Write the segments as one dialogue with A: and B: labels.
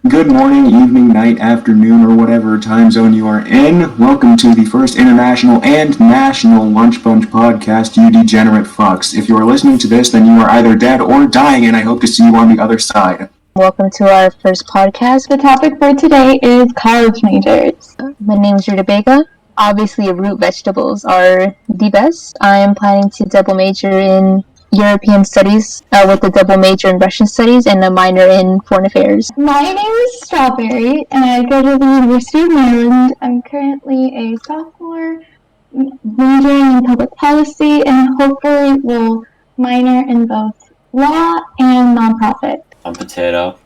A: Good morning, evening, night, afternoon, or whatever time zone you are in. Welcome to the first international and national Lunch Bunch podcast, you degenerate fucks. If you are listening to this, then you are either dead or dying, and I hope to see you on the other side.
B: Welcome to our first podcast. The topic for today is college majors. My name is Rita Bega. Obviously, root vegetables are the best. I am planning to double major in European studies with a double major in Russian studies and a minor in foreign affairs.
C: My name is Strawberry, and I go to the University of Maryland. I'm currently a sophomore, majoring in public policy, and hopefully will minor in both law and nonprofit.
D: I'm Potato.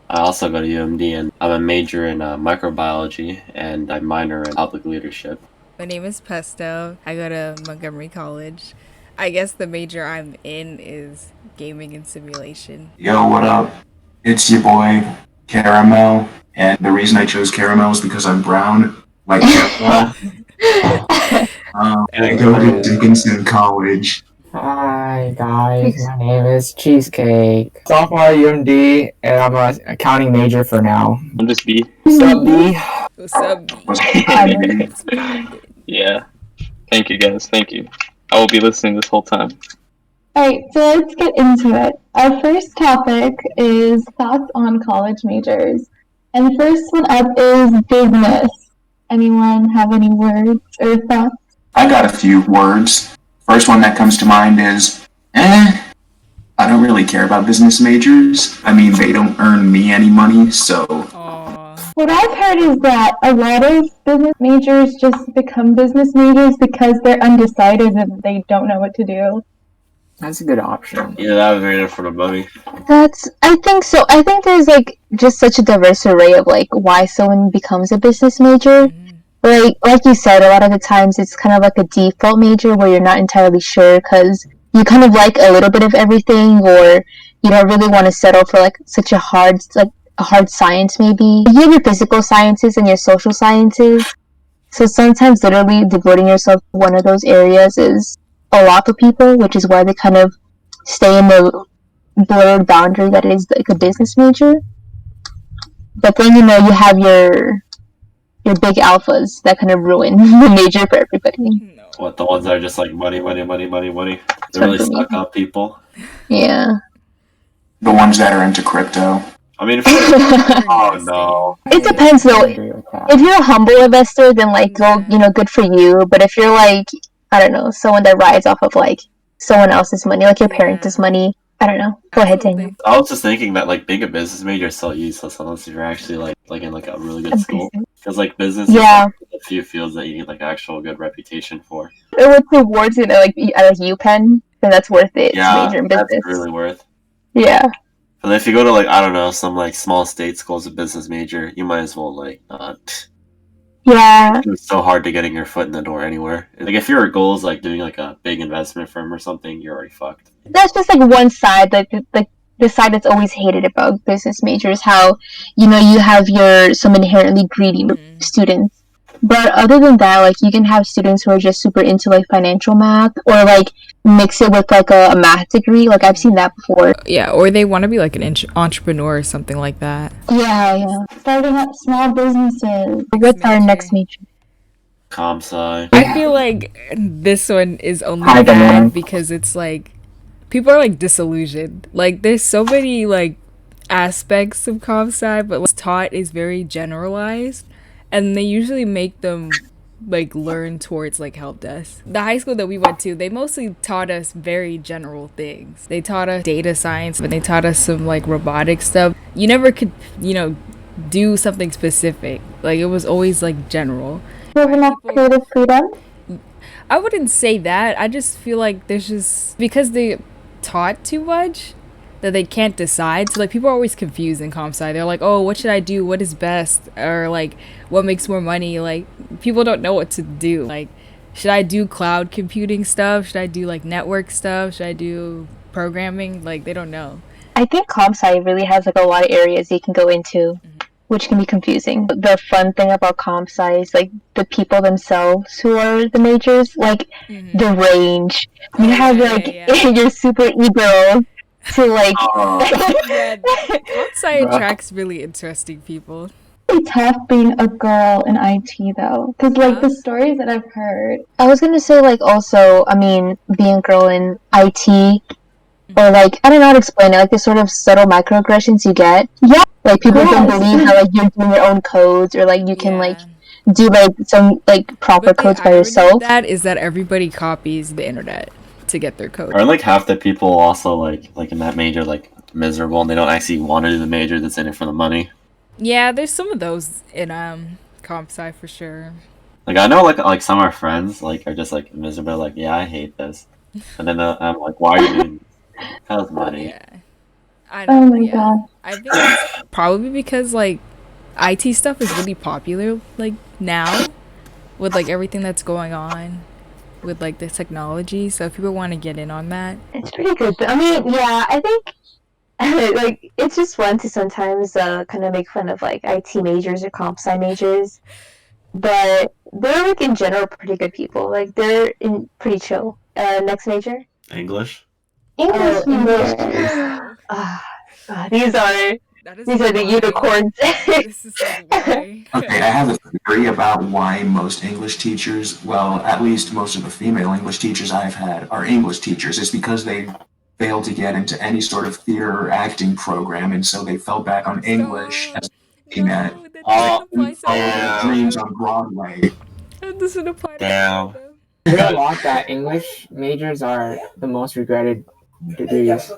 D: I also go to UMD, and I'm a major in microbiology, and I minor in public leadership.
E: My name is Pesto. I go to Montgomery College. I guess the major I'm in is gaming and simulation.
A: Yo, what up? It's your boy, Caramel, and the reason I chose Caramel is because I'm brown, like Caramel. I go to Dickinson College.
F: Hi guys, my name is Cheesecake. Sophomore at UMD, and I'm an accounting major for now.
G: I'm just B.
F: What's up, B?
E: What's up?
G: Yeah. Thank you, guys. Thank you. I will be listening this whole time.
C: Alright, so let's get into it. Our first topic is thoughts on college majors. And the first one up is business. Anyone have any words or thoughts?
A: I got a few words. First one that comes to mind is, I don't really care about business majors. I mean, they don't earn me any money, so...
C: What I've heard is that a lot of business majors just become business majors because they're undecided and they don't know what to do.
F: That's a good option.
D: Yeah, that was rated for the money.
B: I think so. I think there's just such a diverse array of why someone becomes a business major. Like you said, a lot of the times it's kind of like a default major where you're not entirely sure because you kind of like a little bit of everything, or you don't really want to settle for such a hard science. Maybe you have your physical sciences and your social sciences, so sometimes literally devoting yourself to one of those areas is a lot for people, which is why they kind of stay in the blurred boundary that is a business major. But then you have your big alphas that kind of ruin the major for everybody.
D: What, the ones that are just money? They're really stuck up people.
B: Yeah.
A: The ones that are into crypto.
D: I mean, oh no.
B: It depends though. If you're a humble investor, then good for you. But if you're I don't know, someone that rides off of someone else's money, your parents' money, I don't know. Go ahead, Daniel.
D: I was just thinking that being a business major is so useless unless you're actually in a really good school. Because business is a few fields that you need actual good reputation for.
B: With rewards at UPenn, then that's worth it.
D: Yeah,
B: major in business.
D: That's really worth.
B: Yeah.
D: But if you go to I don't know, some small state schools of business major, you might as well not.
B: Yeah.
D: It's so hard to getting your foot in the door anywhere. If your goal is doing a big investment firm or something, you're already fucked.
B: That's just one side, the side that's always hated about business majors, how you have some inherently greedy students. But other than that, you can have students who are just super into financial math, or mix it with a math degree. I've seen that before.
E: Yeah, or they want to be an entrepreneur or something like that.
B: Yeah.
C: Starting up small businesses.
B: What's our next major?
D: Comp sci.
E: I feel this one is only bad because it's people are disillusioned. There's so many aspects of comp sci, but what's taught is very generalized, and they usually make them learn towards help desk. The high school that we went to, they mostly taught us very general things. They taught us data science, but they taught us some robotic stuff. You never could do something specific. It was always general.
C: Do you have enough creative freedom?
E: I wouldn't say that. I just feel there's just, because they taught too much, that they can't decide. So people are always confused in comp sci. They're oh, what should I do? What is best? Or what makes more money? People don't know what to do. Should I do cloud computing stuff? Should I do network stuff? Should I do programming? They don't know.
B: I think comp sci really has a lot of areas you can go into, which can be confusing. The fun thing about comp sci is the people themselves who are the majors, the range. You have your super e-girls to like.
E: Yeah, comp sci attracts really interesting people.
C: It's tough being a girl in IT though, because like the stories that I've heard.
B: I was gonna say like also, I mean, being a girl in IT, or like I don't know how to explain it, like the sort of subtle microaggressions you get. Yeah, like people don't believe that like you're doing your own codes, or like you can like do like some like proper codes by yourself.
E: That is that everybody copies the internet to get their code.
D: Or like half the people also like in that major like miserable and they don't actually want to do the major that's in it for the money.
E: Yeah, there's some of those in comp sci for sure.
D: Like I know like some of our friends like are just like miserable, like yeah I hate this, and then I'm like why are you doing this? How's money?
E: Yeah, I know.
C: Oh my god!
E: I think it's probably because like IT stuff is really popular like now with like everything that's going on with like the technology. So if people want to get in on that,
B: it's pretty good. I mean, yeah, I think. Like it's just fun to sometimes kind of make fun of like IT majors or comp sci majors, but they're like in general pretty good people. Like they're pretty chill. Next major?
D: English.
C: English major.
B: These are the unicorns.
E: This is like why.
A: Okay, I have a theory about why most English teachers, well, at least most of the female English teachers I've had are English teachers. It's because they failed to get into any sort of theater or acting program, and so they fell back on English as looking at all dreams on Broadway.
E: That doesn't apply to
D: Damn.
F: I heard a lot that English majors are the most regretted degrees.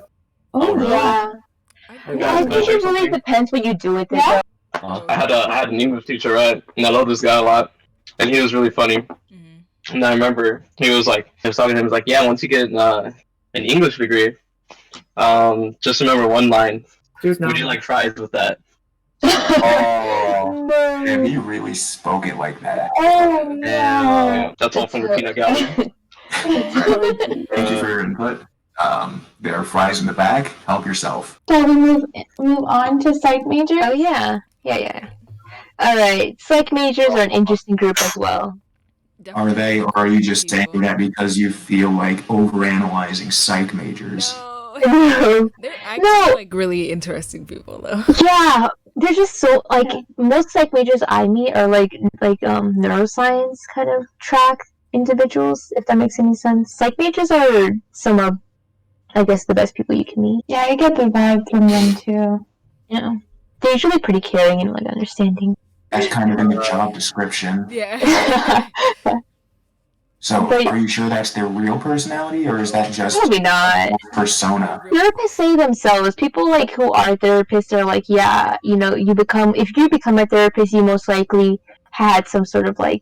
C: Oh yeah.
B: I think it really depends what you do with it.
C: Yeah.
G: I had an English teacher, right? And I love this guy a lot, and he was really funny. And I remember he was talking to him, he was like, yeah, once you get an English degree, just remember one line. Would you like fries with that?
A: Oh, damn, you really spoke it like that.
C: Oh no!
G: Yeah, that's all from the peanut gallery.
A: Thank you for your input. There are fries in the back. Help yourself.
C: Shall we move on to psych major?
B: Oh yeah. All right, psych majors are an interesting group as well.
A: Are they, or are you just saying that because you feel like overanalyzing psych majors?
E: No. They're actually like really interesting people though.
B: Yeah, they're just so like most psych majors I meet are like neuroscience kind of track individuals, if that makes any sense. Psych majors are some of, I guess, the best people you can meet.
C: Yeah, I get the vibe from them too.
B: Yeah, they're usually pretty caring and like understanding.
A: That's kind of in the job description.
E: Yeah.
A: So, are you sure that's their real personality, or is that just
B: Probably not.
A: persona?
B: Therapists say themselves. People like who are therapists are like, yeah, you know, if you become a therapist, you most likely had some sort of like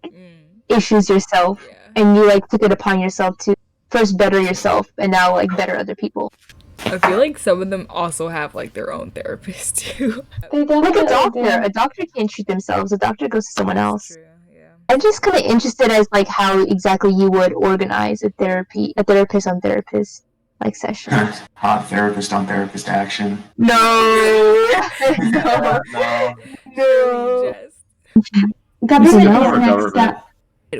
B: issues yourself, and you like took it upon yourself to first better yourself, and now like better other people.
E: I feel like some of them also have like their own therapist too.
C: They
B: Like a doctor.
C: do.
B: A doctor can't treat themselves. A doctor goes to someone else.
E: True, yeah.
B: I'm just kind of interested as like how exactly you would organize a therapist on therapist like session.
A: Hot therapist on therapist action.
B: No.
E: No.
C: Government
G: Our
C: is next
G: government.
C: step.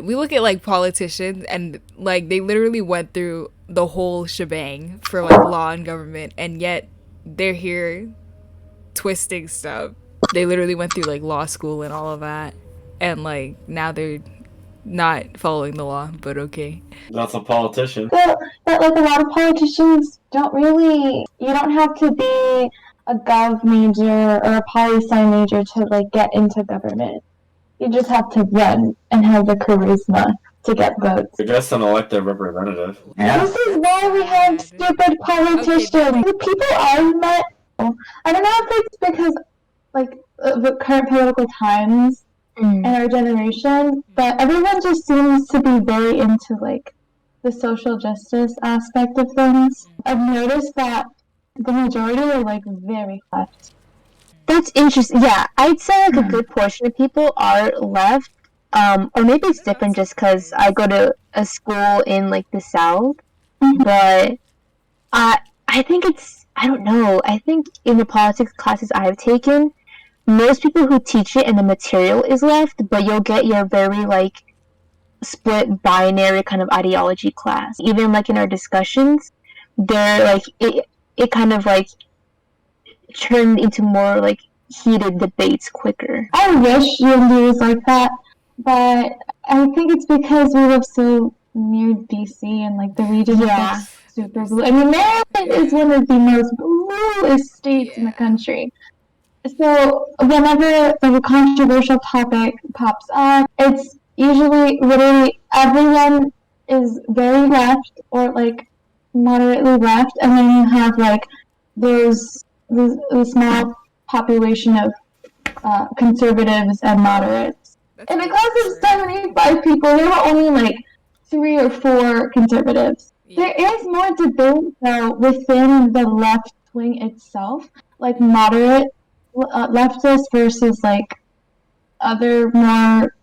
E: We look at like politicians and like they literally went through the whole shebang for like law and government, and yet they're here twisting stuff. They literally went through like law school and all of that, and like now they're not following the law, but okay.
D: That's a politician.
C: But like a lot of politicians don't really. You don't have to be a gov major or a poli-sci major to like get into government. You just have to run and have the charisma to get votes.
D: You're just an elected representative.
A: Yeah.
C: This is why we have stupid politicians. The people I've met, I don't know if it's because like the current political times in our generation, but everyone just seems to be very into like the social justice aspect of things. I've noticed that the majority are like very left.
B: That's interesting. Yeah, I'd say like a good portion of people are left. Or maybe it's different just because I go to a school in like the South. But I think I don't know. I think in the politics classes I've taken, most people who teach it and the material is left, but you'll get your very like split binary kind of ideology class. Even like in our discussions, they're like it kind of like turned into more like heated debates quicker.
C: I wish UMD was like that, but I think it's because we live so near DC and like the region is like super blue. I mean, Maryland is one of the most bluest states in the country. So whenever like a controversial topic pops up, it's usually literally everyone is very left or like moderately left, and then you have like those small population of conservatives and moderates. In a class of 75 people, there were only like 3 or 4 conservatives. There is more debate though within the left wing itself, like moderate leftists versus like other more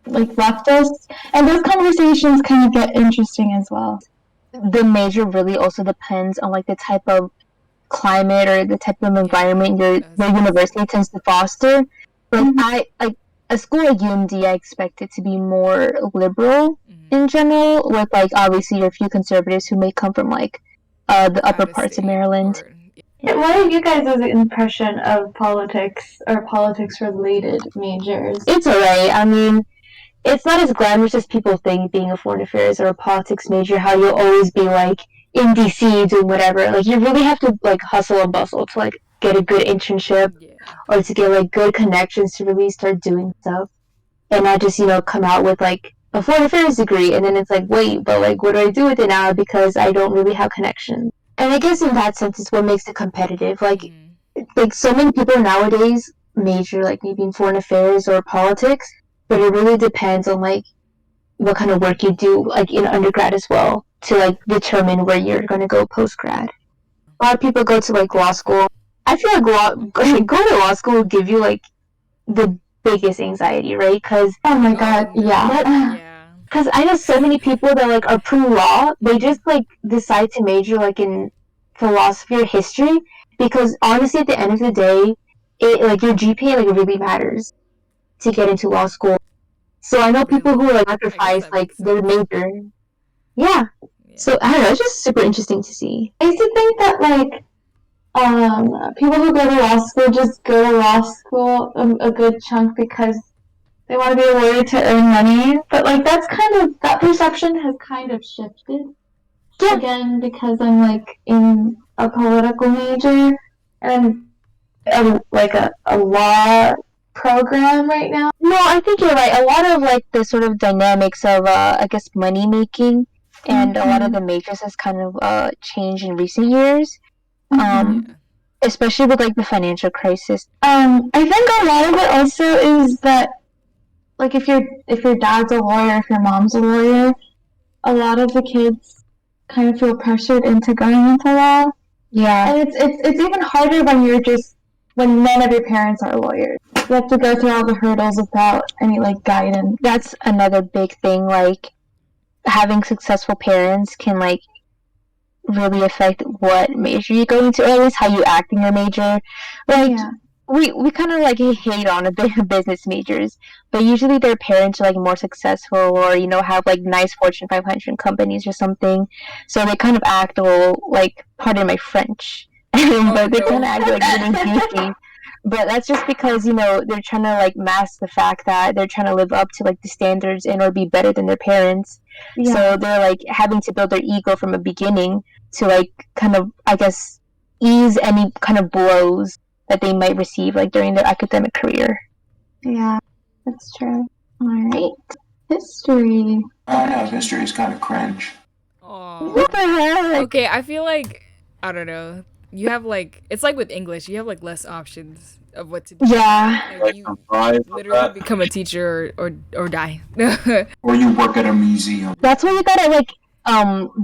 C: like leftists, and those conversations kind of get interesting as well.
B: The major really also depends on like the type of climate or the type of environment your university tends to foster. Like a school like UMD, I expect it to be more liberal in general, with like obviously your few conservatives who may come from like the upper parts of Maryland.
C: What are you guys' impression of politics or politics-related majors?
B: It's alright. I mean, it's not as glamorous as people think being a foreign affairs or a politics major, how you'll always be like in DC doing whatever. Like you really have to like hustle and bustle to like get a good internship or to get like good connections to really start doing stuff, and not just, you know, come out with like a foreign affairs degree and then it's like, wait, but like what do I do with it now because I don't really have connections. And I guess in that sense it's what makes it competitive. Like so many people nowadays major like maybe in foreign affairs or politics, but it really depends on like what kind of work you do like in undergrad as well to like determine where you're going to go post-grad. A lot of people go to like law school. I feel like going to law school will give you like the biggest anxiety, right? Because
C: oh my god,
B: because I know so many people that like are pre-law, they just like decide to major like in philosophy or history because honestly at the end of the day it like your GPA like really matters to get into law school. So I know people who like sacrifice like their major. So I don't know, it's just super interesting to see.
C: I used to think that like people who go to law school just go to law school a good chunk because they want to be a lawyer to earn money, but like that perception has kind of shifted. Again, because I'm like in a political major and I'm like a law program right now.
B: No, I think you're right. A lot of like the sort of dynamics of I guess money making and a lot of the majors has kind of changed in recent years. Especially with like the financial crisis.
C: I think a lot of it also is that like if your dad's a lawyer, if your mom's a lawyer, a lot of the kids kind of feel pressured into going into law. And it's even harder when none of your parents are lawyers. You have to go through all the hurdles without any like guidance.
B: That's another big thing, like having successful parents can like really affect what major you go into, or at least how you act in your major. Like we kind of like hate on a bit of business majors, but usually their parents are like more successful or, you know, have like nice Fortune 500 companies or something, so they kind of act all like, pardon my French, but they kind of act like really goofy. But that's just because, you know, they're trying to like mask the fact that they're trying to live up to like the standards and or be better than their parents. So they're like having to build their ego from the beginning to like kind of, I guess, ease any kind of blows that they might receive like during their academic career.
C: Yeah, that's true. Alright. History.
A: I know, history is kind of cringe.
B: What the heck?
E: Okay, I feel like, I don't know, you have like, it's like with English, you have like less options of what to do. Like, you literally become a teacher or die.
A: Or you work at a museum.
B: That's why you gotta like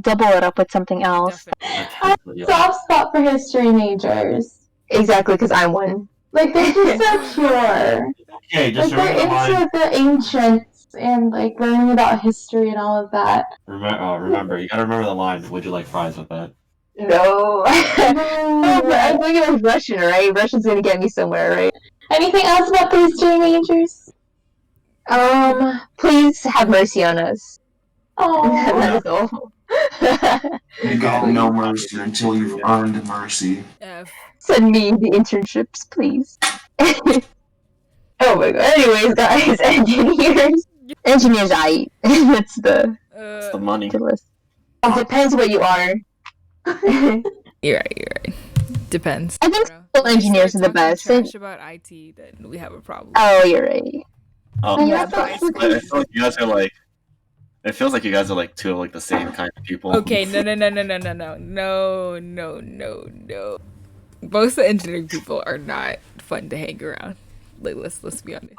B: double it up with something else.
C: I have a soft spot for history majors.
B: Exactly, because I'm one.
C: Like they're just so pure.
D: Okay, just
C: like they're into the ancients and like learning about history and all of that.
D: Remember, you gotta remember the line. Would you like fries with that?
B: No. But I think it was Russian, right? Russian's gonna get me somewhere, right?
C: Anything else about the history majors?
B: Please have mercy on us.
C: Oh.
B: That is all.
A: You get no mercy until you've earned mercy.
E: F.
B: Send me the internships, please. Oh my god. Anyways, guys, engineers. Engineers, That's the
D: It's the money.
B: list. It depends what you are.
E: You're right. Depends.
B: I think civil engineers are the best.
E: Trash about IT, then we have a problem.
B: Oh, you're right.
D: Oh,
B: Yeah,
D: I feel like you guys are like. It feels like you guys are like two of like the same kind of people.
E: Okay, no. Most of the engineering people are not fun to hang around. Like, let's be honest.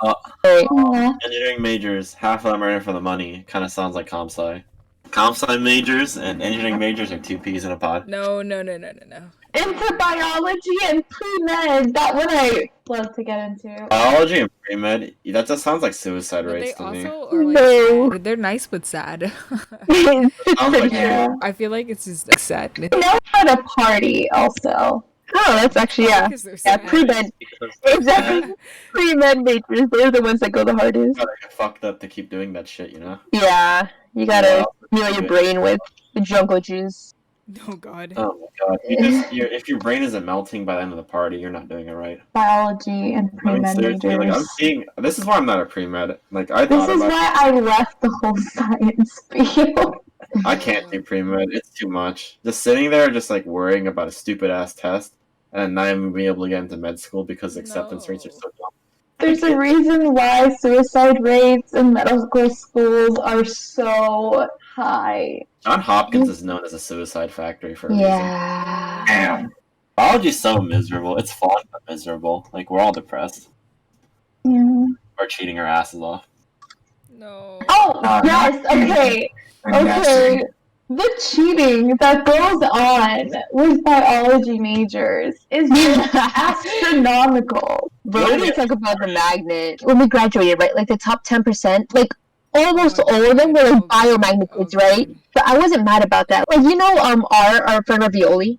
D: Engineering majors, half of them are in for the money. Kind of sounds like comp sci. Comp sci majors and engineering majors are two peas in a pod.
E: No.
C: Into biology and pre-med. That one I love to get into.
D: Biology and pre-med, that just sounds like suicide
E: But
D: rates
E: they
D: to me.
E: also are like sad. They're nice but sad.
D: Sounds like
B: Yeah.
E: I feel like it's just sadness.
C: I know how to party also.
B: Oh, that's actually, yeah.
E: Because they're
B: Yeah,
E: sad.
B: pre-med. Exactly. Pre-med majors, they're the ones that go the hardest.
D: Gotta get fucked up to keep doing that shit, you know?
B: Yeah, you gotta heal your brain with the jungle juice.
E: Oh god.
D: Oh my god. If your brain isn't melting by the end of the party, you're not doing it right.
C: Biology and
D: I mean,
C: pre-med
D: seriously, like,
C: majors.
D: this is why I'm not a pre-med. Like, I
C: This
D: thought
C: is
D: about
C: why I left the whole science field.
D: I can't do pre-med. It's too much. Just sitting there, just like worrying about a stupid-ass test, and not even being able to get into med school because acceptance rates are so dumb.
C: There's a reason why suicide rates in medical schools are so high.
D: John Hopkins is known as a suicide factory for a reason.
B: Yeah.
A: Damn.
D: Biology's so miserable. It's fun, but miserable. Like, we're all depressed.
C: Yeah.
D: We're cheating our asses off.
E: No.
C: Oh, yes, okay. Okay. The cheating that goes on with biology majors is just astronomical.
B: But when we talk about the magnet, when we graduated, right, like the top 10%, like almost all of them were like biomagnet kids, right? But I wasn't mad about that. Like, you know, our friend Ravioli?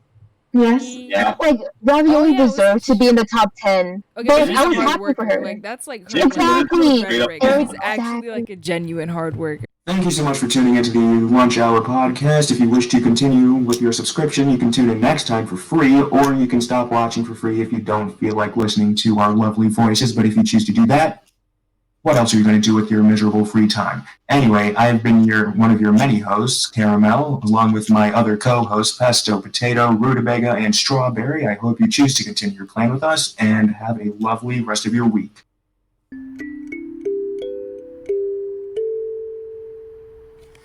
C: Yes.
D: Yeah.
B: Like, Ravioli
E: yeah,
B: deserved to be in the top 10.
E: Okay,
B: But
E: she's
B: I
E: a
B: was
E: hard
B: happy
E: worker.
B: for her.
E: Like, that's like
D: She's
B: Exactly.
E: rhetoric.
D: Exactly.
E: It's actually like a genuine hard worker.
A: Thank you so much for tuning into the Lunch Hour podcast. If you wish to continue with your subscription, you can tune in next time for free, or you can stop watching for free if you don't feel like listening to our lovely voices. But if you choose to do that, what else are you going to do with your miserable free time? Anyway, I've been one of your many hosts, Caramel, along with my other co-hosts, Pesto, Potato, Rutabaga, and Strawberry. I hope you choose to continue your plan with us, and have a lovely rest of your week.